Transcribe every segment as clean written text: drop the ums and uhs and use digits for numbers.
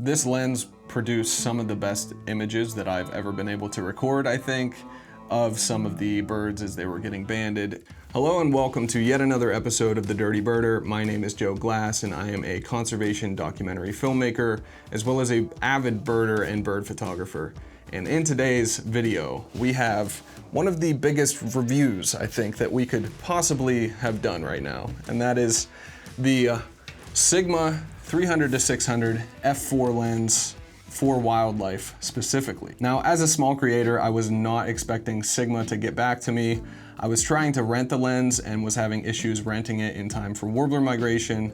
This lens produced some of the best images that I've ever been able to record, I think, of some of the birds as they were getting banded. Hello and welcome to yet another episode of The Dirty Birder. My name is Joe Glass and I am a conservation documentary filmmaker, as well as an avid birder and bird photographer. And in today's video, we have one of the biggest reviews, I think, that we could possibly have done right now. And that is the Sigma 300-600 f4 lens for wildlife specifically. Now, as a small creator, I was not expecting Sigma to get back to me. I was trying to rent the lens and was having issues renting it in time for Warbler migration,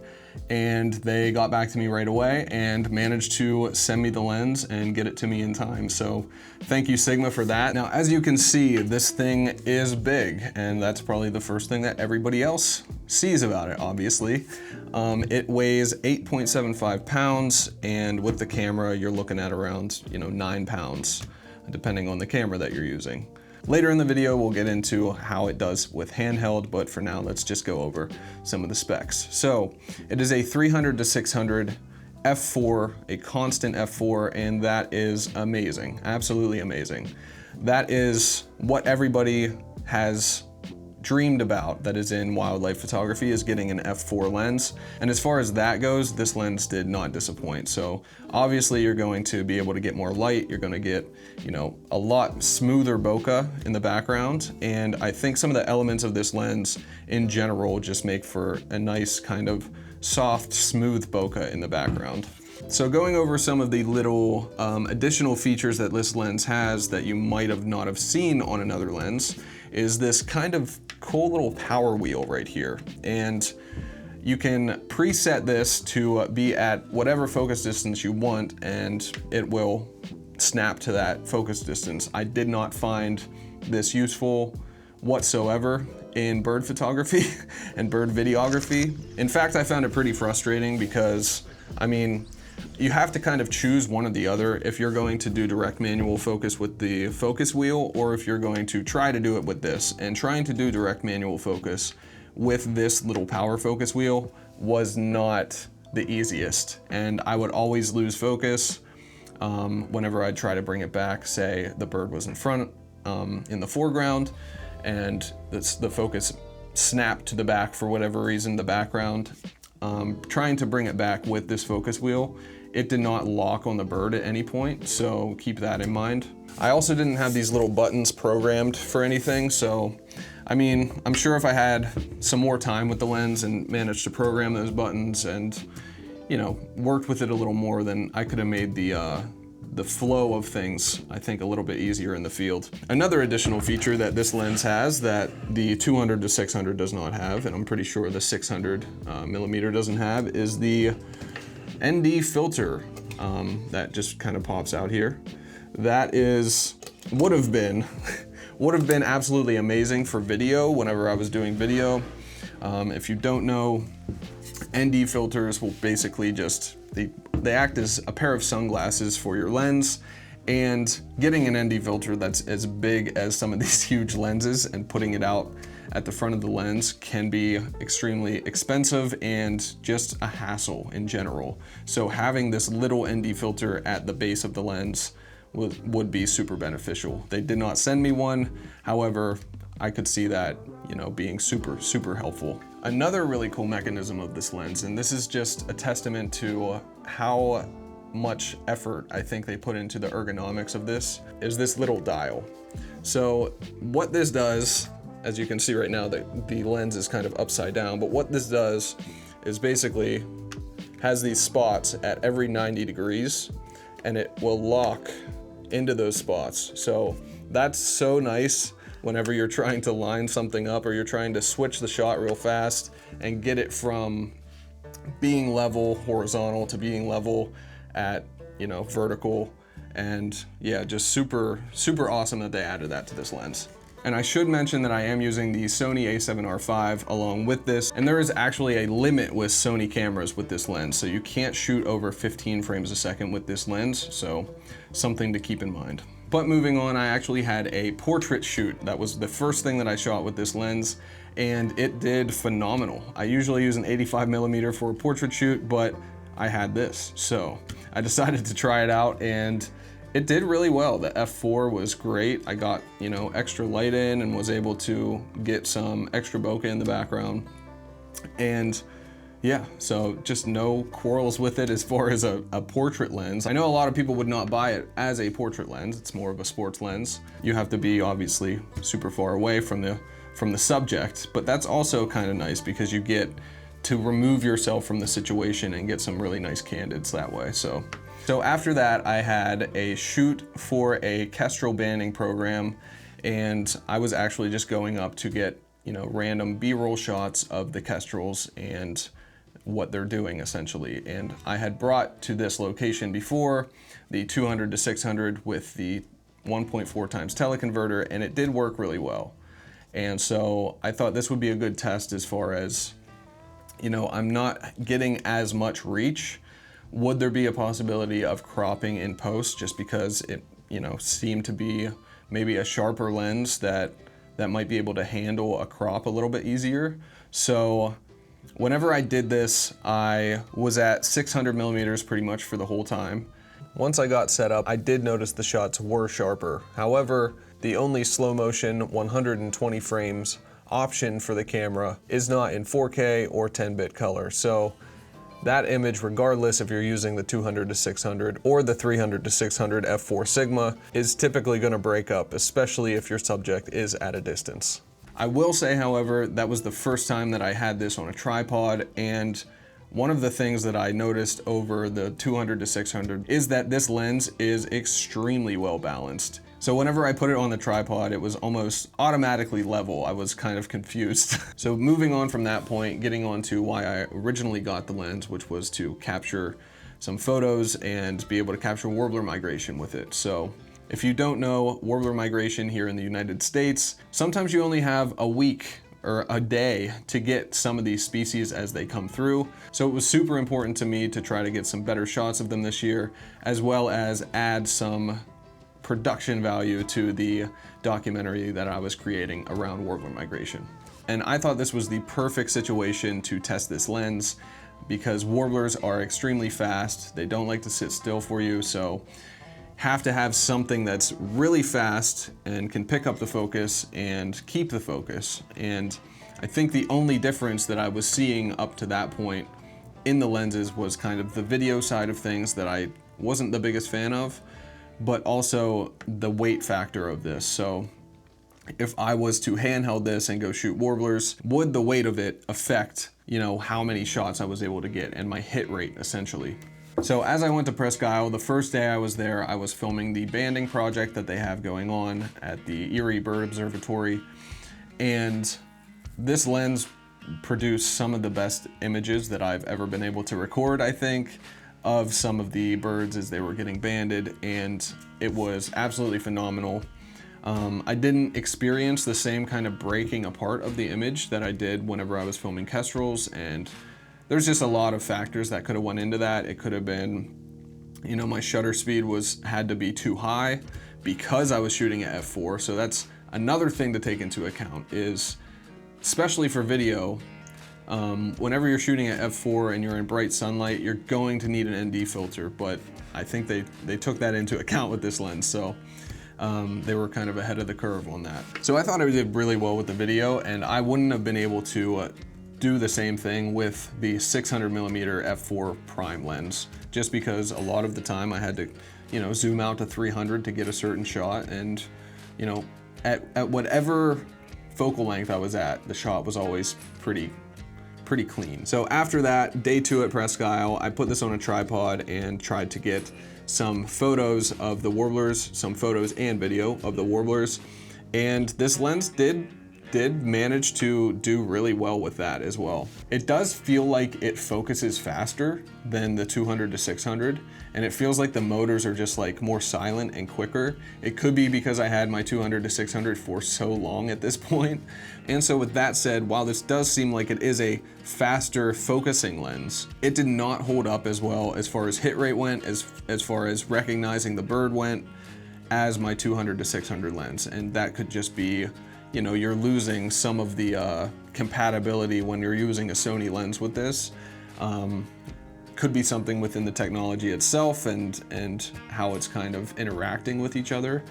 and they got back to me right away and managed to send me the lens and get it to me in time. So thank you, Sigma, for that. Now, as you can see, this thing is big, and that's probably the first thing that everybody else sees about it, obviously. It weighs 8.75 pounds, and with the camera, you're looking at around 9 pounds, depending on the camera that you're using. Later in the video, we'll get into how it does with handheld, but for now, let's just go over some of the specs. So it is a 300-600 f4, a constant f4, and that is amazing, absolutely amazing. That is what everybody has dreamed about that is in wildlife photography, is getting an f4 lens. And as far as that goes, this lens did not disappoint. So obviously you're going to be able to get more light. You're going to get, a lot smoother bokeh in the background. And I think some of the elements of this lens in general just make for a nice kind of soft, smooth bokeh in the background. So going over some of the little additional features that this lens has that you might have not have seen on another lens is this kind of cool little power wheel right here. And you can preset this to be at whatever focus distance you want, and it will snap to that focus distance. I did not find this useful whatsoever in bird photography and bird videography. In fact, I found it pretty frustrating because, you have to kind of choose one or the other if you're going to do direct manual focus with the focus wheel, or if you're going to try to do it with this. And trying to do direct manual focus with this little power focus wheel was not the easiest. And I would always lose focus whenever I'd try to bring it back. Say the bird was in front, in the foreground, and the focus snapped to the back for whatever reason, the background. Trying to bring it back with this focus wheel, it did not lock on the bird at any point, so keep that in mind. I also didn't have these little buttons programmed for anything, so I'm sure if I had some more time with the lens and managed to program those buttons and worked with it a little more, then I could have made the flow of things, I think, a little bit easier in the field. Another additional feature that this lens has that the 200-600 does not have, and I'm pretty sure the 600 millimeter doesn't have, is the ND filter that just kind of pops out here. That would have been absolutely amazing for video whenever I was doing video. If you don't know, ND filters will basically they act as a pair of sunglasses for your lens, and getting an ND filter that's as big as some of these huge lenses and putting it out at the front of the lens can be extremely expensive and just a hassle in general. So having this little ND filter at the base of the lens would be super beneficial. They did not send me one, however, I could see that, being super, super helpful. Another really cool mechanism of this lens, and this is just a testament to how much effort I think they put into the ergonomics of this, is this little dial. So what this does, as you can see right now, the lens is kind of upside down, but what this does is basically has these spots at every 90 degrees, and it will lock into those spots. So that's so nice whenever you're trying to line something up, or you're trying to switch the shot real fast and get it from being level horizontal to being level at vertical. And yeah, just super, super awesome that they added that to this lens. And I should mention that I am using the Sony a7R5 along with this, and there is actually a limit with Sony cameras with this lens, so you can't shoot over 15 frames a second with this lens, so something to keep in mind. But moving on, I actually had a portrait shoot. That was the first thing that I shot with this lens, and it did phenomenal. I usually use an 85mm for a portrait shoot, but I had this. So I decided to try it out, and it did really well. The f4 was great. I got, extra light in and was able to get some extra bokeh in the background. And yeah, so just no quarrels with it as far as a portrait lens. I know a lot of people would not buy it as a portrait lens. It's more of a sports lens. You have to be obviously super far away from the subject, but that's also kind of nice because you get to remove yourself from the situation and get some really nice candids that way. So after that, I had a shoot for a Kestrel banding program, and I was actually just going up to get, random B-roll shots of the Kestrels and what they're doing essentially. And I had brought to this location before the 200 to 600 with the 1.4 times teleconverter, and it did work really well. And so I thought this would be a good test as far as, I'm not getting as much reach. Would there be a possibility of cropping in post just because it, seemed to be maybe a sharper lens that might be able to handle a crop a little bit easier? So whenever I did this, I was at 600 millimeters pretty much for the whole time. Once I got set up, I did notice the shots were sharper. However, the only slow motion 120 frames option for the camera is not in 4K or 10-bit color. So that image, regardless if you're using the 200 to 600 or the 300 to 600 f4 Sigma, is typically gonna break up, especially if your subject is at a distance. I will say, however, that was the first time that I had this on a tripod, and one of the things that I noticed over the 200 to 600 is that this lens is extremely well balanced. So whenever I put it on the tripod, it was almost automatically level. I was kind of confused. So moving on from that point, getting on to why I originally got the lens, which was to capture some photos and be able to capture warbler migration with it. So if you don't know, warbler migration here in the United States, sometimes you only have a week or a day to get some of these species as they come through. So it was super important to me to try to get some better shots of them this year, as well as add some production value to the documentary that I was creating around warbler migration. And I thought this was the perfect situation to test this lens because warblers are extremely fast. They don't like to sit still for you, so have to have something that's really fast and can pick up the focus and keep the focus. And I think the only difference that I was seeing up to that point in the lenses was kind of the video side of things that I wasn't the biggest fan of, but also the weight factor of this. So if I was to handheld this and go shoot warblers, would the weight of it affect, how many shots I was able to get and my hit rate essentially? So as I went to Presque Isle, the first day I was there, I was filming the banding project that they have going on at the Erie Bird Observatory. And this lens produced some of the best images that I've ever been able to record, I think, of some of the birds as they were getting banded, and it was absolutely phenomenal. I didn't experience the same kind of breaking apart of the image that I did whenever I was filming kestrels, and there's just a lot of factors that could have went into that. It could have been, my shutter speed had to be too high because I was shooting at f4, so that's another thing to take into account is, especially for video, whenever you're shooting at f4 and you're in bright sunlight, you're going to need an ND filter, but I think they took that into account with this lens, so they were kind of ahead of the curve on that. So I thought I did really well with the video, and I wouldn't have been able to do the same thing with the 600 millimeter f4 prime lens, just because a lot of the time I had to, zoom out to 300 to get a certain shot, and, at whatever focal length I was at, the shot was always pretty clean. So after that, day 2 at Presque Isle, I put this on a tripod and tried to get some photos of the warblers, some photos and video of the warblers, and this lens did manage to do really well with that as well. It does feel like it focuses faster than the 200 to 600, and it feels like the motors are just like more silent and quicker. It could be because I had my 200 to 600 for so long at this point. And so with that said, while this does seem like it is a faster focusing lens, it did not hold up as well as far as hit rate went, as far as recognizing the bird went, as my 200 to 600 lens. And that could just be, you're losing some of the compatibility when you're using a Sony lens with this. Could be something within the technology itself and how it's kind of interacting with each other.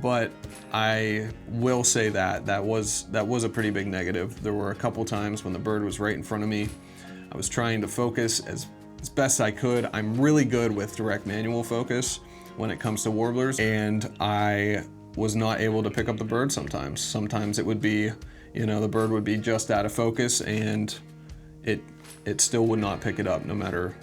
But I will say that was a pretty big negative. There were a couple times when the bird was right in front of me. I was trying to focus as best I could. I'm really good with direct manual focus when it comes to warblers, and I was not able to pick up the bird sometimes. Sometimes it would be, the bird would be just out of focus and it still would not pick it up no matter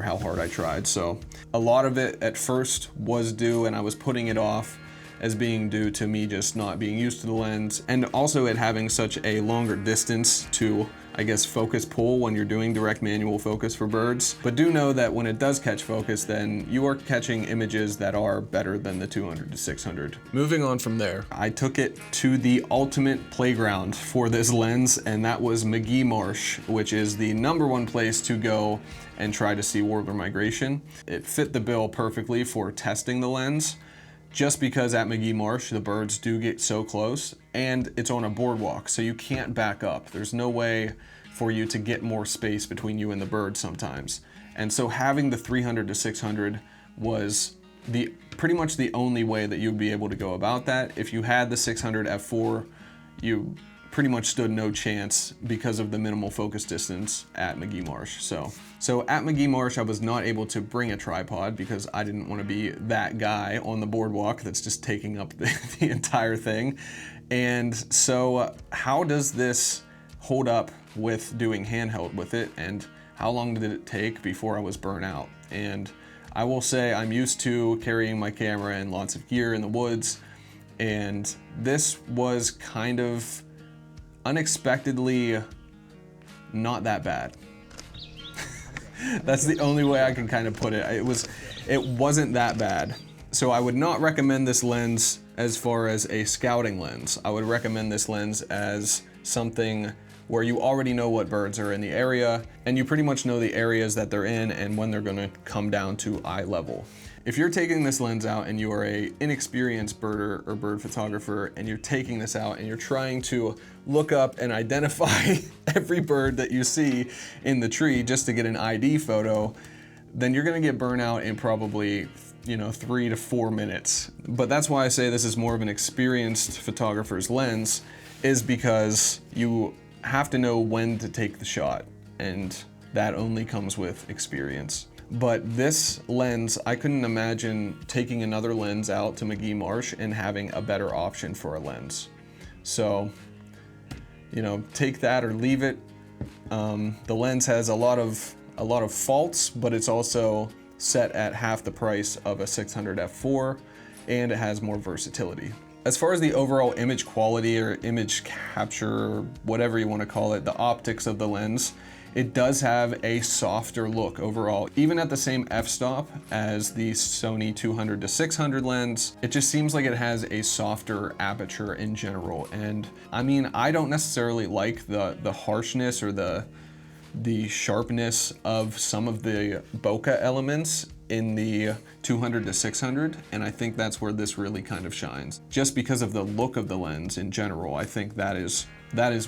how hard I tried. So a lot of it at first was due, and I was putting it off as being due to me just not being used to the lens, and also it having such a longer distance to, I guess, focus pull when you're doing direct manual focus for birds. But do know that when it does catch focus, then you are catching images that are better than the 200 to 600. Moving on from there, I took it to the ultimate playground for this lens, and that was McGee Marsh, which is the #1 place to go and try to see warbler migration. It fit the bill perfectly for testing the lens, just because at McGee Marsh, the birds do get so close, and it's on a boardwalk, so you can't back up. There's no way for you to get more space between you and the bird sometimes. And so having the 300 to 600 was pretty much the only way that you'd be able to go about that. If you had the 600 f4, you pretty much stood no chance because of the minimal focus distance at McGee Marsh. So at McGee Marsh, I was not able to bring a tripod because I didn't want to be that guy on the boardwalk that's just taking up the entire thing. And so how does this hold up with doing handheld with it, and how long did it take before I was burnt out? And I will say I'm used to carrying my camera and lots of gear in the woods, and this was kind of unexpectedly not that bad. That's the only way I can kind of put it. It wasn't that bad. So I would not recommend this lens as far as a scouting lens. I would recommend this lens as something where you already know what birds are in the area, and you pretty much know the areas that they're in and when they're gonna come down to eye level. If you're taking this lens out and you are an inexperienced birder or bird photographer, and you're taking this out and you're trying to look up and identify every bird that you see in the tree just to get an ID photo, then you're gonna get burnt out in probably 3 to 4 minutes. But that's why I say this is more of an experienced photographer's lens, is because you have to know when to take the shot, and that only comes with experience. But this lens, I couldn't imagine taking another lens out to McGee Marsh and having a better option for a lens. So, take that or leave it. The lens has a lot of faults, but it's also set at half the price of a 600 f4, and it has more versatility. As far as the overall image quality or image capture, or whatever you want to call it, the optics of the lens, it does have a softer look overall. Even at the same f-stop as the Sony 200 to 600 lens, it just seems like it has a softer aperture in general. And I mean, I don't necessarily like the harshness or the sharpness of some of the bokeh elements in the 200 to 600, and I think that's where this really kind of shines. Just because of the look of the lens in general, I think that is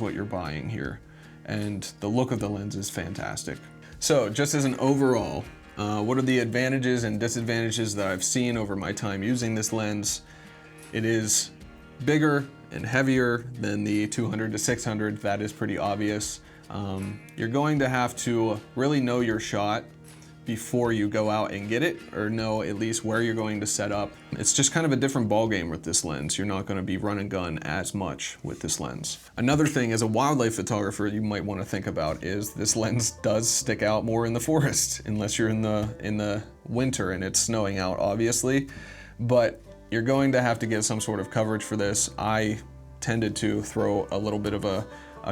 what you're buying here, and the look of the lens is fantastic. So just as an overall, what are the advantages and disadvantages that I've seen over my time using this lens? It is bigger and heavier than the 200 to 600, that is pretty obvious. You're going to have to really know your shot before you go out and get it, or know at least where you're going to set up. It's just kind of a different ball game with this lens. You're not going to be run and gun as much with this lens. Another thing as a wildlife photographer you might want to think about is this lens does stick out more in the forest, unless you're in the winter and it's snowing out, obviously. But you're going to have to get some sort of coverage for this. I tended to throw a little bit of a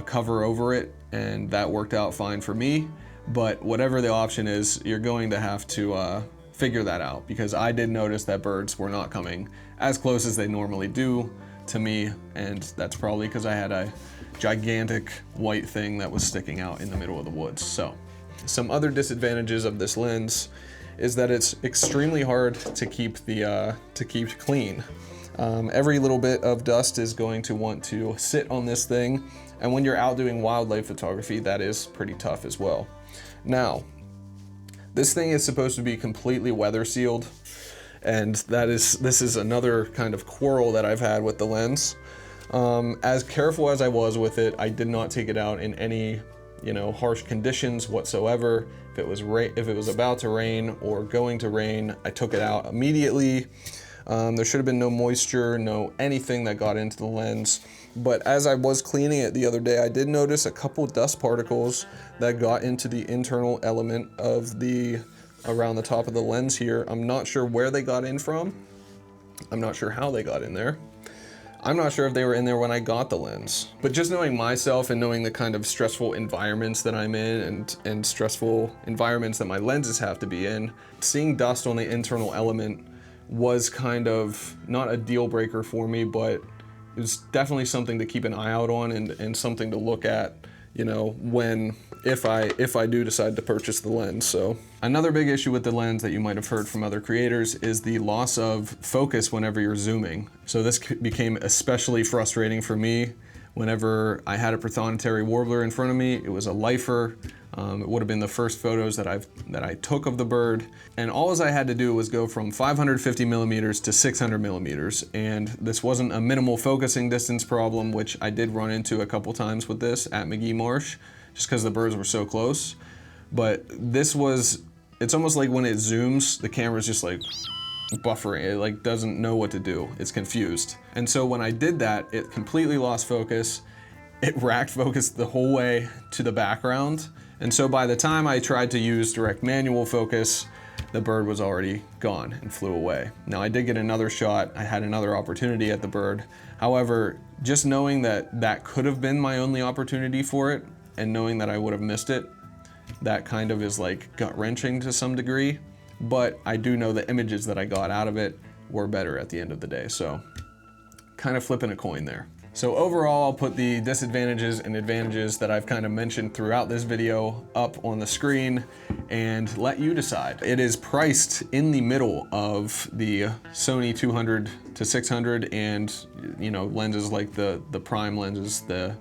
cover over it, and that worked out fine for me. But whatever the option is, you're going to have to figure that out, because I did notice that birds were not coming as close as they normally do to me, and that's probably because I had a gigantic white thing that was sticking out in the middle of the woods. So, some other disadvantages of this lens is that it's extremely hard to keep clean. Every little bit of dust is going to want to sit on this thing, and when you're out doing wildlife photography, that is pretty tough as well. Now, This thing is supposed to be completely weather sealed, and this is another kind of quarrel that I've had with the lens. As careful as I was with it, I did not take it out in any, harsh conditions whatsoever. If it was about to rain or going to rain, I took it out immediately. There should have been no moisture, no anything that got into the lens. But as I was cleaning it the other day, I did notice a couple dust particles that got into the internal element of around the top of the lens here. I'm not sure where they got in from. I'm not sure how they got in there. I'm not sure if they were in there when I got the lens. But just knowing myself and knowing the kind of stressful environments that I'm in and stressful environments that my lenses have to be in, seeing dust on the internal element was kind of not a deal breaker for me, but it was definitely something to keep an eye out on and something to look at, if I do decide to purchase the lens. So another big issue with the lens that you might have heard from other creators is the loss of focus whenever you're zooming. So this became especially frustrating for me whenever I had a prothonotary warbler in front of me. It was a lifer. It would have been the first photos that I took of the bird, and all I had to do was go from 550 millimeters to 600 millimeters, and this wasn't a minimal focusing distance problem, which I did run into a couple times with this at McGee Marsh, just because the birds were so close. But it's almost like when it zooms, the camera's just like buffering. It like doesn't know what to do. It's confused. And so when I did that, it completely lost focus. It rack focused the whole way to the background. And so by the time I tried to use direct manual focus, the bird was already gone and flew away. Now I did get another shot. I had another opportunity at the bird. However, just knowing that could have been my only opportunity for it, and knowing that I would have missed it, that kind of is like gut-wrenching to some degree. But I do know the images that I got out of it were better at the end of the day. So kind of flipping a coin there. So overall, I'll put the disadvantages and advantages that I've kind of mentioned throughout this video up on the screen and let you decide. It is priced in the middle of the Sony 200 to 600 and lenses like the prime lenses, the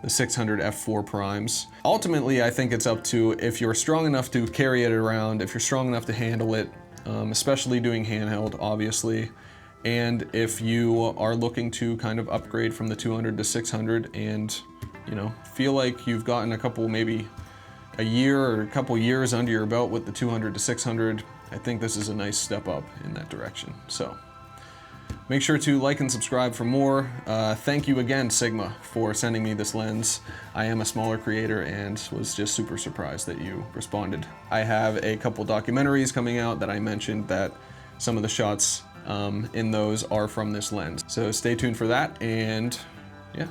600 f4 primes. Ultimately, I think it's up to if you're strong enough to carry it around, if you're strong enough to handle it, especially doing handheld, obviously. And if you are looking to kind of upgrade from the 200 to 600 and, feel like you've gotten maybe a year or a couple years under your belt with the 200 to 600, I think this is a nice step up in that direction. So make sure to like and subscribe for more. Thank you again, Sigma, for sending me this lens. I am a smaller creator and was just super surprised that you responded. I have a couple documentaries coming out that I mentioned that some of the shots in those are from this lens. So stay tuned for that, and yeah.